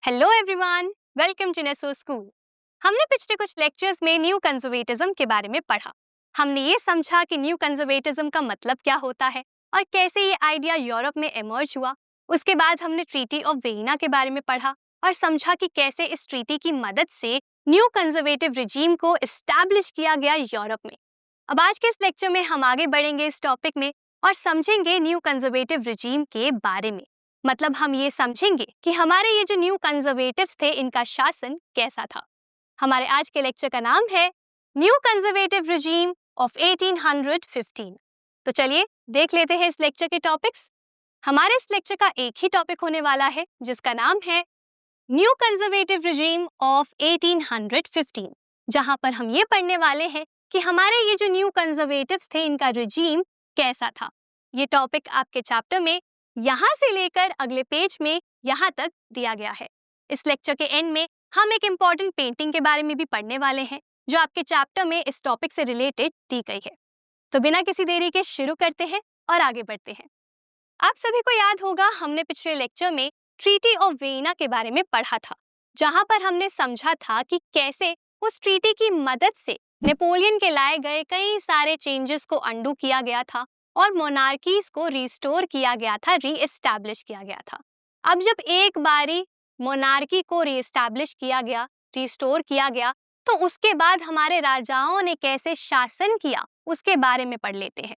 Hello everyone, welcome to Neso school. हमने पिछले कुछ लेक्चर्स में न्यू कंजर्वेटिज्म के बारे में पढ़ा। हमने ये समझा कि न्यू कंजर्वेटिज्म का मतलब क्या होता है और कैसे ये आइडिया यूरोप में इमर्ज हुआ। उसके बाद हमने ट्रीटी ऑफ वियना के बारे में पढ़ा और समझा कि कैसे इस ट्रीटी की मदद से न्यू कंजर्वेटिव रिजीम को एस्टैब्लिश किया गया यूरोप में। अब आज के इस लेक्चर में हम आगे बढ़ेंगे इस टॉपिक में और समझेंगे न्यू कंजर्वेटिव रिजीम के बारे में। मतलब हम ये समझेंगे कि हमारे ये जो न्यू कंजर्वेटिव्स थे इनका शासन कैसा था। हमारे आज के लेक्चर का नाम है न्यू कंजर्वेटिव रिजीम ऑफ 1815। तो चलिए देख लेते हैं इस लेक्चर के टॉपिक्स। हमारे इस लेक्चर का एक ही टॉपिक होने वाला है जिसका नाम है न्यू कंजर्वेटिव रिजीम ऑफ 1815, जहां पर हम ये पढ़ने वाले हैं कि हमारे ये जो न्यू कंजर्वेटिव्स थे इनका रिजीम कैसा था। ये टॉपिक आपके चैप्टर में यहाँ से लेकर अगले पेज में यहाँ तक दिया गया है। इस लेक्चर के एंड में हम एक इम्पॉर्टेंट पेंटिंग के बारे में भी पढ़ने वाले हैं जो आपके चैप्टर में इस टॉपिक से रिलेटेड दी गई है। तो बिना किसी देरी के शुरू करते हैं और आगे बढ़ते हैं। आप सभी को याद होगा हमने पिछले लेक्चर में ट्रीटी ऑफ वियना के बारे में पढ़ा था, जहां पर हमने समझा था कि कैसे उस ट्रीटी की मदद से नेपोलियन के लाए गए कई सारे चेंजेस को अंडू किया गया था और मोनार्कीज को रिस्टोर किया गया था, रीएस्टैब्लिश किया गया था। अब जब एक बारी मोनार्की को रीएस्टैब्लिश किया गया, रिस्टोर किया गया, तो उसके बाद हमारे राजाओं ने कैसे शासन किया उसके बारे में पढ़ लेते हैं।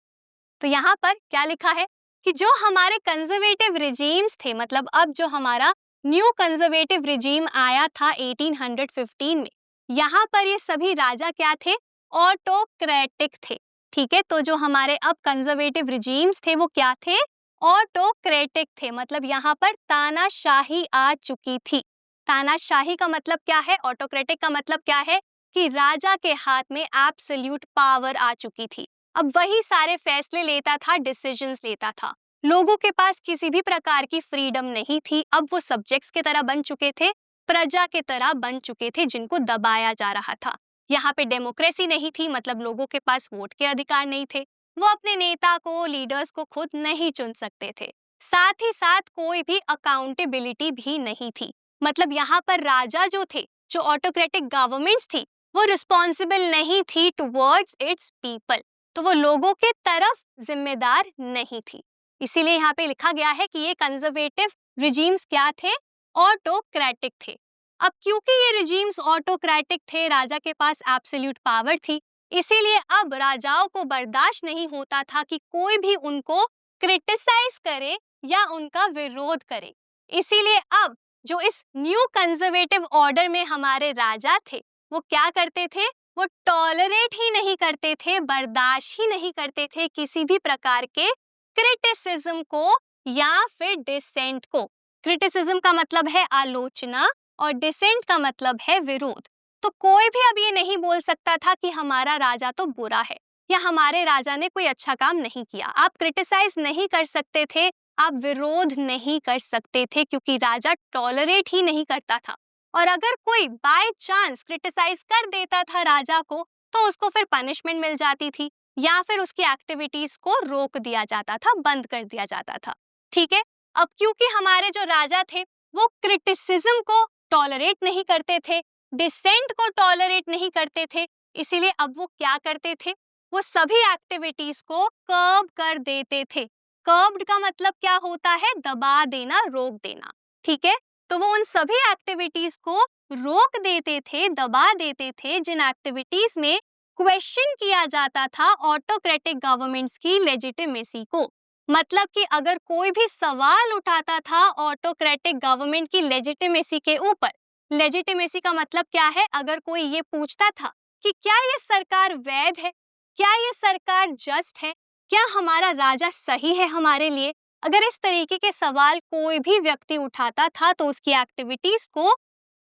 तो यहाँ पर क्या लिखा है कि जो हमारे कंजर्वेटिव रिजीम्स थे, मतलब अब जो हमारा न्यू कंजर्वेटिव रिजीम आया था 1815 में, यहाँ पर ये सभी राजा क्या थे? ऑटोक्रेटिक थे। ठीक है, तो जो हमारे अब कंजर्वेटिव रिजीम्स थे वो क्या थे? ऑटोक्रेटिक थे। मतलब यहाँ पर तानाशाही आ चुकी थी। तानाशाही का मतलब क्या है? ऑटोक्रेटिक का मतलब क्या है? कि राजा के हाथ में एब्सोल्यूट पावर आ चुकी थी। अब वही सारे फैसले लेता था, डिसीजंस लेता था। लोगों के पास किसी भी प्रकार की फ्रीडम नहीं थी। अब वो सब्जेक्ट्स की तरह बन चुके थे, प्रजा के तरह बन चुके थे जिनको दबाया जा रहा था। यहाँ पे डेमोक्रेसी नहीं थी, मतलब लोगों के पास वोट के अधिकार नहीं थे। वो अपने नेता को, लीडर्स को खुद नहीं चुन सकते थे। साथ ही साथ कोई भी अकाउंटेबिलिटी भी नहीं थी। मतलब यहाँ पर राजा जो थे, जो ऑटोक्रेटिक गवर्नमेंट्स थी, वो रिस्पॉन्सिबल नहीं थी टुवर्ड्स इट्स पीपल। तो वो लोगों के तरफ जिम्मेदार नहीं थी। इसीलिए यहाँ पे लिखा गया है कि ये कंजर्वेटिव रिजीम्स क्या थे? ऑटोक्रेटिक थे। अब क्योंकि ये रिजीम्स ऑटोक्रेटिक थे, राजा के पास एब्सोल्यूट पावर थी, इसीलिए अब राजाओं को बर्दाश्त नहीं होता था कि कोई भी उनको क्रिटिसाइज करे या उनका विरोध करे। इसीलिए अब जो इस न्यू कंजर्वेटिव ऑर्डर में हमारे राजा थे, वो क्या करते थे? वो टॉलरेट ही नहीं करते थे, बर्दाश्त ही नहीं करते थे किसी भी प्रकार के क्रिटिसिज्म को या फिर डिसेंट को। क्रिटिसिज्म का मतलब है आलोचना और डिसेंट का मतलब है विरोध। तो कोई भी अब ये नहीं बोल सकता था कि हमारा राजा तो बुरा है या हमारे राजा ने कोई अच्छा काम नहीं किया। आप क्रिटिसाइज नहीं कर सकते थे, आप विरोध नहीं कर सकते थे, क्योंकि राजा टॉलरेट ही नहीं करता था। और अगर कोई बाय चांस क्रिटिसाइज कर देता था राजा को, तो उसको फिर पनिशमेंट मिल जाती थी या फिर उसकी एक्टिविटीज को रोक दिया जाता था, बंद कर दिया जाता था। ठीक है, अब क्योंकि हमारे जो राजा थे वो क्रिटिसिज्म को टॉलरेट नहीं करते थे, डिसेंट को टॉलरेट नहीं करते थे, इसीलिए अब वो क्या करते थे? वो सभी एक्टिविटीज को कर्ब कर देते थे। कर्ब्ड का मतलब क्या होता है? दबा देना, रोक देना। ठीक है, तो वो उन सभी एक्टिविटीज को रोक देते थे, दबा देते थे जिन एक्टिविटीज में क्वेश्चन किया जाता था ऑटोक्रेटिक गवर्नमेंट्स की लेजिटिमेसी को। मतलब कि अगर कोई भी सवाल उठाता था ऑटोक्रेटिक गवर्नमेंट की लेजिटिमेसी के ऊपर, लेजिटिमेसी का मतलब क्या है? अगर कोई ये पूछता था कि क्या ये सरकार वैध है, क्या ये सरकार जस्ट है, क्या हमारा राजा सही है हमारे लिए, अगर इस तरीके के सवाल कोई भी व्यक्ति उठाता था तो उसकी एक्टिविटीज को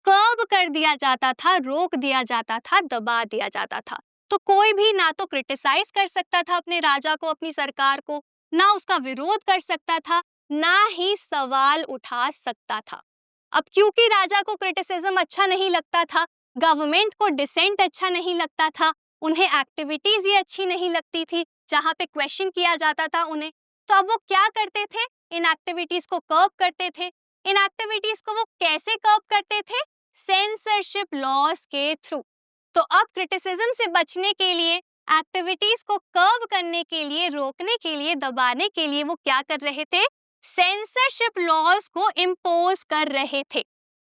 कर्ब कर दिया जाता था, रोक दिया जाता था, दबा दिया जाता था। तो कोई भी ना तो क्रिटिसाइज कर सकता था अपने राजा को, अपनी सरकार को, ना उसका विरोध कर सकता था, ना ही सवाल उठा सकता था। अब क्योंकि राजा को क्रिटिसिज्म अच्छा नहीं लगता था, गवर्नमेंट को डिसेंट अच्छा नहीं लगता था, उन्हें एक्टिविटीज ये अच्छी नहीं लगती थी जहाँ पे क्वेश्चन किया जाता था उन्हें, तो अब वो क्या करते थे? इन एक्टिविटीज को कर्ब करते थे, इन एक्टिविटीज को वो कैसे कर्ब करते थे? सेंसरशिप लॉज के थ्रू। तो अब क्रिटिसिज्म से बचने के लिए, एक्टिविटीज को कर्ब करने के लिए, रोकने के लिए, दबाने के लिए वो क्या कर रहे थे? सेंसरशिप लॉज को इम्पोज कर रहे थे।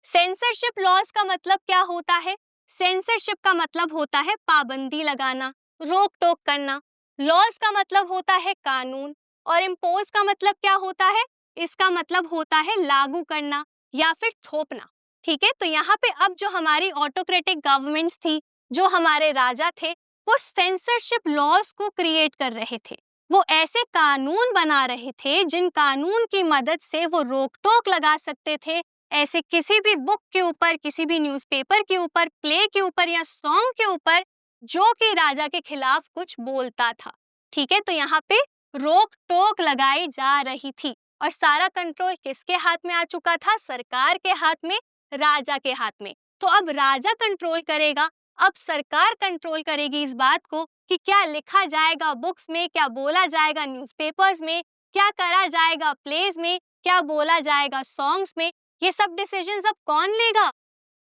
सेंसरशिप लॉज का मतलब क्या होता है? सेंसरशिप का मतलब होता है पाबंदी लगाना, रोक टोक करना। लॉज का मतलब होता है कानून, और इम्पोज का मतलब क्या होता है? इसका मतलब होता है लागू करना या फिर थोपना। ठीक है, तो यहाँ पे अब जो हमारी ऑटोक्रेटिक गवर्नमेंट्स थी, जो हमारे राजा थे, वो सेंसरशिप लॉज को क्रिएट कर रहे थे। वो ऐसे कानून बना रहे थे जिन कानून की मदद से वो रोक टोक लगा सकते थे ऐसे किसी भी बुक के ऊपर, किसी भी न्यूज़पेपर के ऊपर, प्ले के ऊपर या सॉन्ग के ऊपर जो कि राजा के खिलाफ कुछ बोलता था। ठीक है, तो यहाँ पे रोक टोक लगाई जा रही थी और सारा कंट्रोल किसके हाथ में आ चुका था? सरकार के हाथ में, राजा के हाथ में। तो अब राजा कंट्रोल करेगा, अब सरकार कंट्रोल करेगी इस बात को कि क्या लिखा जाएगा बुक्स में, क्या बोला जाएगा न्यूज़पेपर्स में, क्या करा जाएगा प्लेज में, क्या बोला जाएगा सॉन्ग्स में। ये सब डिसीजंस अब कौन लेगा?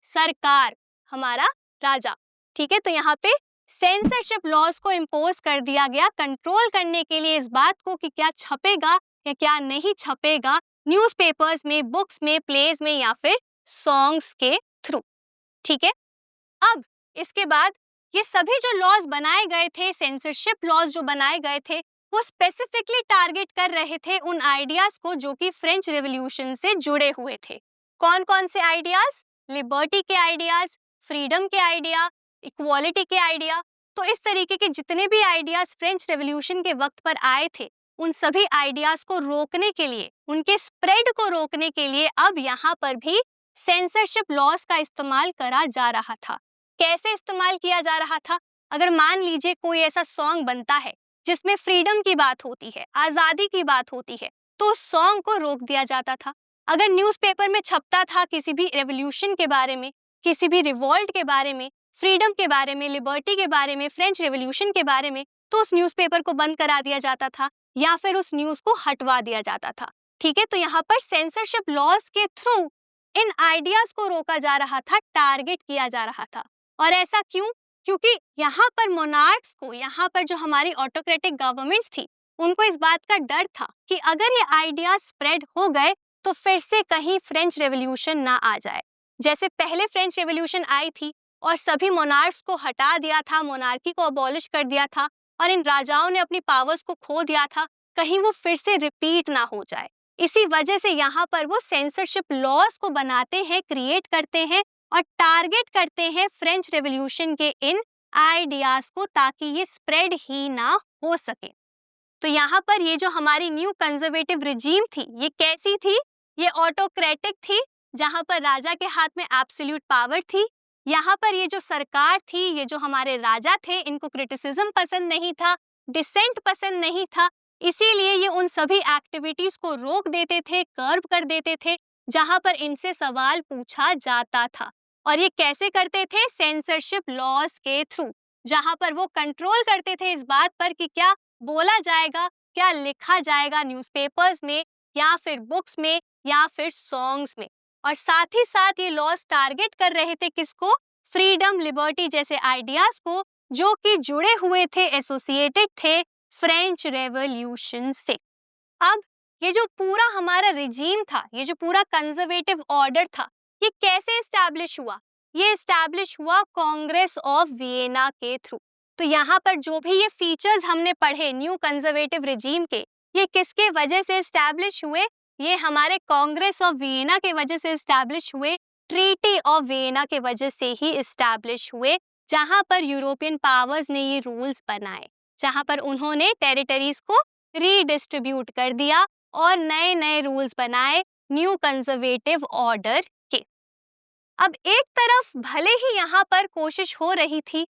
सरकार, हमारा राजा। ठीक है, तो यहाँ पे सेंसरशिप लॉज को इम्पोज कर दिया गया कंट्रोल करने के लिए इस बात को कि क्या छपेगा या क्या नहीं छपेगा न्यूज़पेपर्स में, बुक्स में, प्लेज में या फिर सॉन्ग्स के थ्रू। ठीक है, अब इसके बाद ये सभी जो लॉज बनाए गए थे, सेंसरशिप लॉज जो बनाए गए थे, वो स्पेसिफिकली टारगेट कर रहे थे उन आइडियाज को जो कि फ्रेंच रेवोल्यूशन से जुड़े हुए थे। कौन कौन से आइडियाज? लिबर्टी के आइडियाज, फ्रीडम के आइडिया, इक्वालिटी के आइडिया। तो इस तरीके के जितने भी आइडियाज फ्रेंच रेवोल्यूशन के वक्त पर आए थे, उन सभी आइडियाज को रोकने के लिए, उनके स्प्रेड को रोकने के लिए अब यहाँ पर भी सेंसरशिप लॉज का इस्तेमाल करा जा रहा था। कैसे इस्तेमाल किया जा रहा था? अगर मान लीजिए कोई ऐसा सॉन्ग बनता है जिसमें फ्रीडम की बात होती है, आजादी की बात होती है, तो उस सॉन्ग को रोक दिया जाता था। अगर न्यूज़पेपर में छपता था किसी भी रेवोल्यूशन के बारे में, किसी भी रिवॉल्ट के बारे में, फ्रीडम के बारे में, लिबर्टी के बारे में, फ्रेंच रेवोल्यूशन के बारे में, तो उस न्यूज़पेपर को बंद करा दिया जाता था या फिर उस न्यूज़ को हटवा दिया जाता था। ठीक है, तो यहाँ पर सेंसरशिप लॉज के थ्रू इन आइडियाज को रोका जा रहा था, टारगेट किया जा रहा था। और ऐसा क्यों? क्योंकि यहाँ पर मोनार्क्स को, यहाँ पर जो हमारी ऑटोक्रेटिक गवर्नमेंट्स थी, उनको इस बात का डर था कि अगर ये आइडियाज स्प्रेड हो गए तो फिर से कहीं फ्रेंच रेवोल्यूशन ना आ जाए। जैसे पहले फ्रेंच रेवोल्यूशन आई थी और सभी मोनार्क्स को हटा दिया था, मोनार्की को अबॉलिश कर दिया था और इन राजाओं ने अपनी पावर्स को खो दिया था, कहीं वो फिर से रिपीट ना हो जाए। इसी वजह से यहाँ पर वो सेंसरशिप लॉज को बनाते हैं, क्रिएट करते हैं और टारगेट करते हैं फ्रेंच रेवोल्यूशन के इन आइडियाज को, ताकि ये स्प्रेड ही ना हो सके। तो यहाँ पर ये जो हमारी न्यू कंजर्वेटिव रिजीम थी, ये कैसी थी? ये ऑटोक्रेटिक थी, जहाँ पर राजा के हाथ में एब्सोल्यूट पावर थी। यहाँ पर ये जो सरकार थी, ये जो हमारे राजा थे, इनको क्रिटिसिज्म पसंद नहीं था, डिसेंट पसंद नहीं था, इसीलिए ये उन सभी एक्टिविटीज को रोक देते थे, कर्ब कर देते थे जहाँ पर इनसे सवाल पूछा जाता था। और ये कैसे करते थे? सेंसरशिप लॉज के थ्रू, जहाँ पर वो कंट्रोल करते थे इस बात पर कि क्या बोला जाएगा, क्या लिखा जाएगा न्यूज़पेपर्स में या फिर बुक्स में या फिर सॉन्ग्स में। और साथ ही साथ ये लॉज टारगेट कर रहे थे किसको? फ्रीडम, लिबर्टी जैसे आइडियाज को, जो कि जुड़े हुए थे, एसोसिएटेड थे फ्रेंच रेवोल्यूशन से। अब ये जो पूरा हमारा रिजीम था, ये जो पूरा कंजर्वेटिव ऑर्डर था, ये कैसे एस्टैब्लिश हुआ? ये एस्टैब्लिश हुआ कांग्रेस ऑफ वियना के थ्रू। तो यहाँ पर जो भी ये फीचर्स हमने पढ़े न्यू कंजर्वेटिव रिजीम के, ये किसके वजह से एस्टैब्लिश हुए? ये हमारे कांग्रेस ऑफ वियना के वजह से एस्टैब्लिश हुए, ट्रीटी ऑफ वियना के वजह से ही एस्टैब्लिश हुए, जहाँ पर यूरोपियन पावर्स ने ये रूल्स बनाए, जहाँ पर उन्होंने टेरिटरीज को रीडिस्ट्रीब्यूट कर दिया और नए नए रूल्स बनाए न्यू कंजर्वेटिव ऑर्डर के। अब एक तरफ भले ही यहाँ पर कोशिश हो रही थी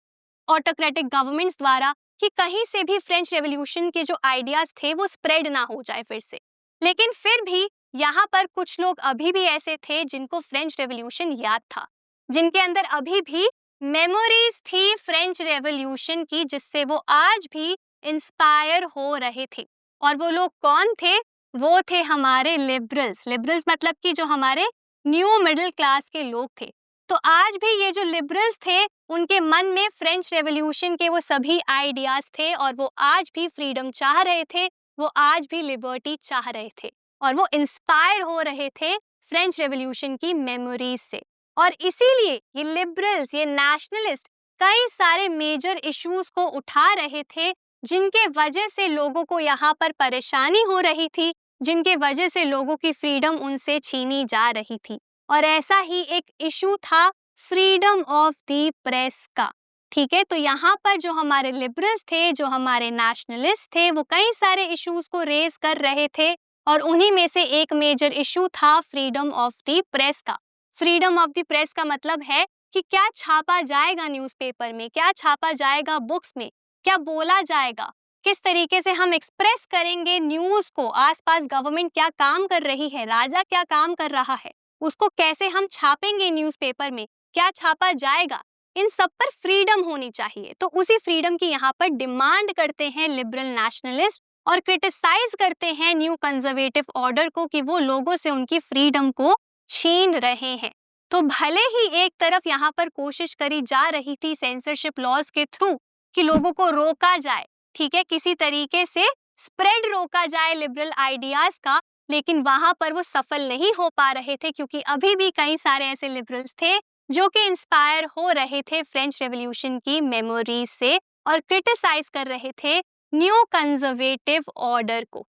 ऑटोक्रेटिक गवर्नमेंट्स द्वारा कि कहीं से भी फ्रेंच रेवोल्यूशन के जो आइडियाज थे वो स्प्रेड ना हो जाए फिर से, लेकिन फिर भी यहाँ पर कुछ लोग अभी भी ऐसे थे जिनको फ्रेंच रेवोल्यूशन याद था, जिनके अंदर अभी भी मेमोरीज थी फ्रेंच रेवोल्यूशन की, जिससे वो आज भी इंस्पायर हो रहे थे। और वो लोग कौन थे? वो थे हमारे लिबरल्स। लिबरल्स मतलब कि जो हमारे न्यू मिडिल क्लास के लोग थे। तो आज भी ये जो लिबरल्स थे, उनके मन में फ्रेंच रेवोल्यूशन के वो सभी आइडियाज थे और वो आज भी फ्रीडम चाह रहे थे, वो आज भी लिबर्टी चाह रहे थे और वो इंस्पायर हो रहे थे फ्रेंच रेवोल्यूशन की मेमोरीज से। और इसीलिए ये लिबरल्स, ये नेशनलिस्ट कई सारे मेजर इश्यूज को उठा रहे थे, जिनके वजह से लोगों को यहाँ पर परेशानी हो रही थी, जिनके वजह से लोगों की फ्रीडम उनसे छीनी जा रही थी। और ऐसा ही एक इशू था फ्रीडम ऑफ द प्रेस का। ठीक है, तो यहाँ पर जो हमारे लिबरल्स थे, जो हमारे नेशनलिस्ट थे, वो कई सारे इश्यूज को रेज कर रहे थे और उन्हीं में से एक मेजर इशू था फ्रीडम ऑफ द प्रेस का। फ्रीडम ऑफ द प्रेस का मतलब है कि क्या छापा जाएगा न्यूज़पेपर में, क्या छापा जाएगा बुक्स में, क्या बोला जाएगा, किस तरीके से हम एक्सप्रेस करेंगे न्यूज़ को, आसपास गवर्नमेंट क्या काम कर रही है, राजा क्या काम कर रहा है, उसको कैसे हम छापेंगे न्यूज़पेपर में, क्या छापा जाएगा, इन सब पर फ्रीडम होनी चाहिए। तो उसी फ्रीडम की यहाँ पर डिमांड करते हैं लिबरल नेशनलिस्ट और क्रिटिसाइज करते हैं न्यू कंजर्वेटिव ऑर्डर को कि वो लोगों से उनकी फ्रीडम को छीन रहे हैं। तो भले ही एक तरफ यहाँ पर कोशिश करी जा रही थी सेंसरशिप लॉज के थ्रू कि लोगों को रोका जाए, ठीक है, किसी तरीके से स्प्रेड रोका जाए लिबरल आइडियाज का, लेकिन वहां पर वो सफल नहीं हो पा रहे थे क्योंकि अभी भी कई सारे ऐसे लिबरल्स थे जो कि इंस्पायर हो रहे थे फ्रेंच रेवोल्यूशन की मेमोरीज से और क्रिटिसाइज कर रहे थे न्यू कंजर्वेटिव ऑर्डर को।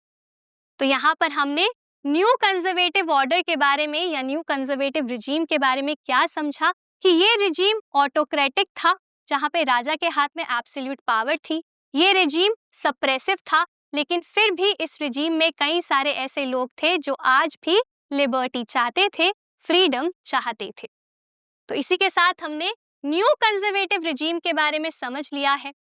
तो यहाँ पर हमने न्यू कंजर्वेटिव ऑर्डर के बारे में या न्यू कंजर्वेटिव रिजीम के बारे में क्या समझा कि ये रिजीम ऑटोक्रेटिक था, जहाँ पे राजा के हाथ में एब्सोल्यूट पावर थी। ये रिजीम सप्रेसिव था, लेकिन फिर भी इस रिजीम में कई सारे ऐसे लोग थे जो आज भी लिबर्टी चाहते थे, फ्रीडम चाहते थे। तो इसी के साथ हमने न्यू कंजर्वेटिव रिजीम के बारे में समझ लिया है।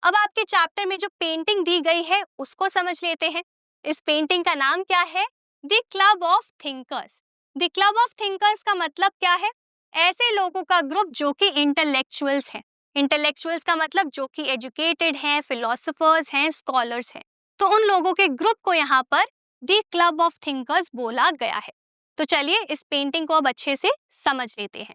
अब आपके चैप्टर में जो पेंटिंग दी गई है उसको समझ लेते हैं। इस पेंटिंग का नाम क्या है? The club of thinkers. The club of thinkers का मतलब क्या है? ऐसे लोगों का ग्रुप जो कि इंटेलेक्चुअल्स हैं। इंटेलेक्चुअल्स का मतलब जो कि एजुकेटेड हैं, फिलोसोफर्स हैं, स्कॉलर्स हैं। तो उन लोगों के ग्रुप को यहाँ पर द क्लब ऑफ थिंकर्स बोला गया है। तो चलिए इस पेंटिंग को अब अच्छे से समझ लेते हैं।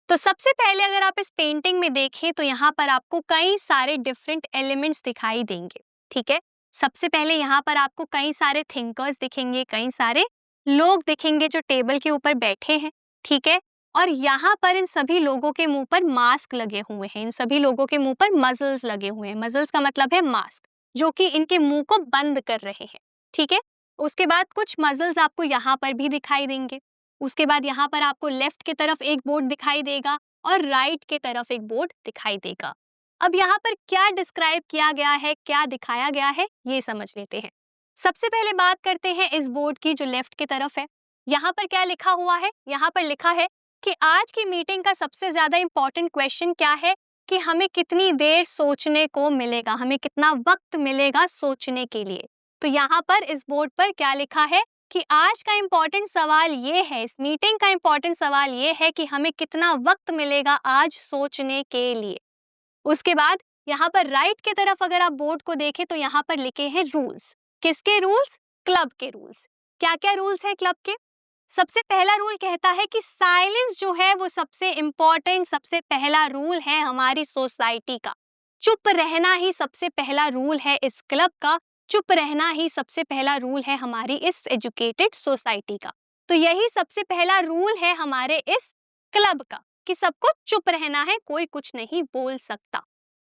तो सबसे पहले अगर आप इस पेंटिंग में देखें तो यहाँ पर आपको कई सारे डिफरेंट एलिमेंट्स दिखाई देंगे। ठीक है, सबसे पहले यहाँ पर आपको कई सारे थिंकर्स दिखेंगे, कई सारे लोग दिखेंगे जो टेबल के ऊपर बैठे हैं। ठीक है, और यहाँ पर इन सभी लोगों के मुंह पर मास्क लगे हुए हैं, इन सभी लोगों के मुंह पर मजल्स लगे हुए हैं। मजल्स का मतलब है मास्क, जो कि इनके मुंह को बंद कर रहे हैं। ठीक है, उसके बाद कुछ मजल्स आपको यहाँ पर भी दिखाई देंगे। उसके बाद यहाँ पर आपको लेफ्ट की तरफ एक बोर्ड दिखाई देगा और राइट की तरफ एक बोर्ड दिखाई देगा। अब यहाँ पर क्या डिस्क्राइब किया गया है, क्या दिखाया गया है, ये समझ लेते हैं। सबसे पहले बात करते हैं इस बोर्ड की जो लेफ्ट की तरफ है। यहाँ पर क्या लिखा हुआ है? यहाँ पर लिखा है कि आज की मीटिंग का सबसे ज्यादा इंपॉर्टेंट क्वेश्चन क्या है कि हमें कितनी देर सोचने को मिलेगा, हमें कितना वक्त मिलेगा सोचने के लिए। तो यहाँ पर इस बोर्ड पर क्या लिखा है कि आज का इम्पोर्टेंट सवाल ये है, इस मीटिंग का इम्पोर्टेंट सवाल ये है कि हमें कितना वक्त मिलेगा आज सोचने के लिए। उसके बाद यहाँ पर राइट की तरफ अगर आप बोर्ड को देखें तो यहाँ पर लिखे हैं रूल्स। किसके रूल्स? क्लब के रूल्स। क्या क्या रूल्स है क्लब के? सबसे पहला रूल कहता है कि साइलेंस जो है वो सबसे इम्पोर्टेंट, सबसे पहला रूल है हमारी सोसाइटी का। चुप रहना ही सबसे पहला रूल है इस क्लब का, चुप रहना ही सबसे पहला रूल है हमारी इस एजुकेटेड सोसाइटी का। तो यही सबसे पहला रूल है हमारे इस क्लब का कि सबको चुप रहना है, कोई कुछ नहीं बोल सकता।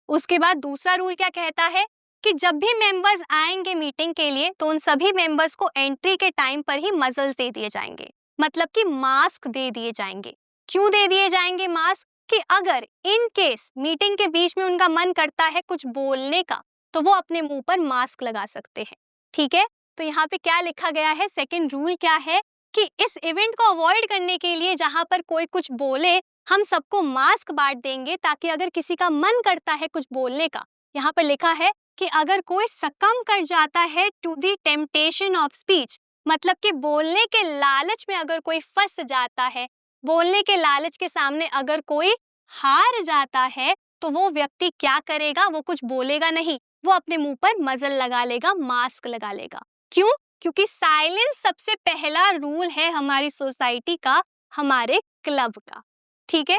उसके बाद दूसरा रूल क्या कहता है कि जब भी मेंबर्स आएंगे मीटिंग के लिए तो उन सभी मेंबर्स को एंट्री के टाइम पर ही मजल्स दे दिए जाएंगे, मतलब कि मास्क दे दिए जाएंगे। क्यों दे दिए जाएंगे मास्क? कि अगर इन केस मीटिंग के बीच में उनका मन करता है कुछ बोलने का तो वो अपने मुंह पर मास्क लगा सकते हैं। ठीक है, तो यहाँ पे क्या लिखा गया है? सेकंड रूल क्या है कि इस इवेंट को अवॉइड करने के लिए जहाँ पर कोई कुछ बोले हम सबको मास्क बांट देंगे, ताकि अगर किसी का मन करता है कुछ बोलने का, यहाँ पर लिखा है कि अगर कोई सकम कर जाता है to the temptation of speech, मतलब कि बोलने के लालच में अगर कोई फंस जाता है, बोलने के लालच के सामने अगर कोई हार जाता है, तो वो व्यक्ति क्या करेगा? वो कुछ बोलेगा नहीं, वो अपने मुंह पर मजल लगा लेगा, मास्क लगा लेगा। क्यों? क्योंकि साइलेंस सबसे पहला रूल है हमारी सोसाइटी का, हमारे क्लब का। ठीक है,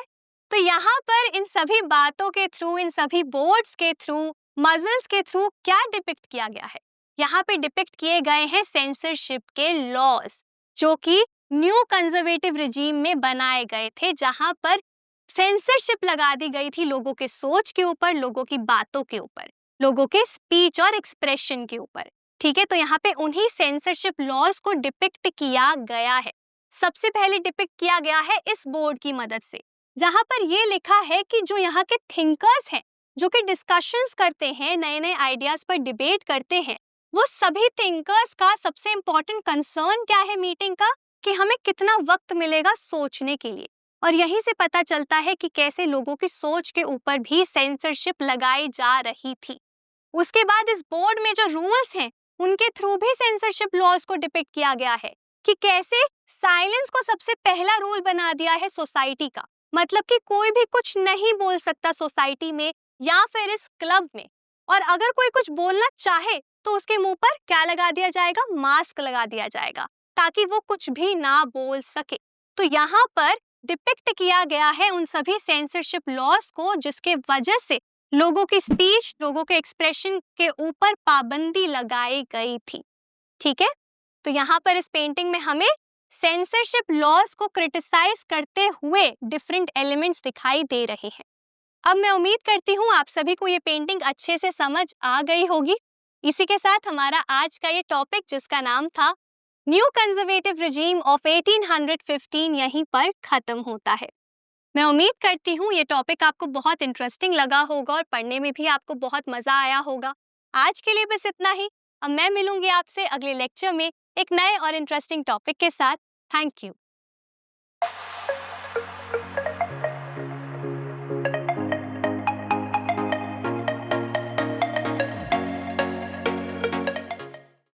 तो यहाँ पर इन सभी बातों के थ्रू, इन सभी बोर्ड्स के थ्रू, मजल्स के थ्रू क्या डिपिक्ट किया गया है? यहाँ पे डिपिक्ट किए गए हैं सेंसरशिप के लॉज, जो कि न्यू कंजर्वेटिव रिजीम में बनाए गए थे, जहां पर सेंसरशिप लगा दी गई थी लोगों के सोच के ऊपर, लोगों की बातों के ऊपर, लोगों के स्पीच और एक्सप्रेशन के ऊपर। ठीक है, तो यहाँ पे उन्हीं सेंसरशिप लॉज को डिपिक्ट किया गया है। सबसे पहले डिपिक्ट किया गया है इस बोर्ड की मदद से, जहां पर ये लिखा है कि जो यहाँ के थिंकर्स हैं, जो कि डिस्कशंस करते हैं, नए नए आइडियाज पर डिबेट करते हैं, वो सभी थिंकर्स का सबसे इंपॉर्टेंट कंसर्न क्या है मीटिंग का, कि हमें कितना वक्त मिलेगा सोचने के लिए। और यहीं से पता चलता है कि कैसे लोगों की सोच के ऊपर भी सेंसरशिप लगाई जा रही थी। उसके बाद इस बोर्ड में जो रूल्स हैं, उनके थ्रू भी सेंसरशिप लॉज को डिपिक्ट किया गया है, कि कैसे साइलेंस को सबसे पहला रूल बना दिया है सोसाइटी का। मतलब कि कोई भी कुछ नहीं बोल सकता सोसाइटी में या फिर इस क्लब में, और अगर कोई कुछ बोलना चाहे तो उसके मुंह पर क्या लगा दिया जाएगा? मास्क लगा दिया जाएगा, ताकि वो कुछ भी ना बोल सके। तो यहाँ पर डिपिक्ट किया गया है उन सभी सेंसरशिप लॉज को, जिसके वजह से लोगों की स्पीच, लोगों के एक्सप्रेशन के ऊपर पाबंदी लगाई गई थी। ठीक है, तो यहाँ पर इस पेंटिंग में हमें सेंसरशिप लॉज को क्रिटिसाइज करते हुए डिफरेंट एलिमेंट्स दिखाई दे रहे हैं। अब मैं उम्मीद करती हूँ आप सभी को ये पेंटिंग अच्छे से समझ आ गई होगी। इसी के साथ हमारा आज का ये टॉपिक, जिसका नाम था न्यू कंजर्वेटिव रिजीम ऑफ 1815, यहीं पर खत्म होता है। मैं उम्मीद करती हूँ ये टॉपिक आपको बहुत इंटरेस्टिंग लगा होगा और पढ़ने में भी आपको बहुत मजा आया होगा। आज के लिए बस इतना ही। अब मैं मिलूंगी आपसे अगले लेक्चर में एक नए और इंटरेस्टिंग टॉपिक के साथ। Thank you.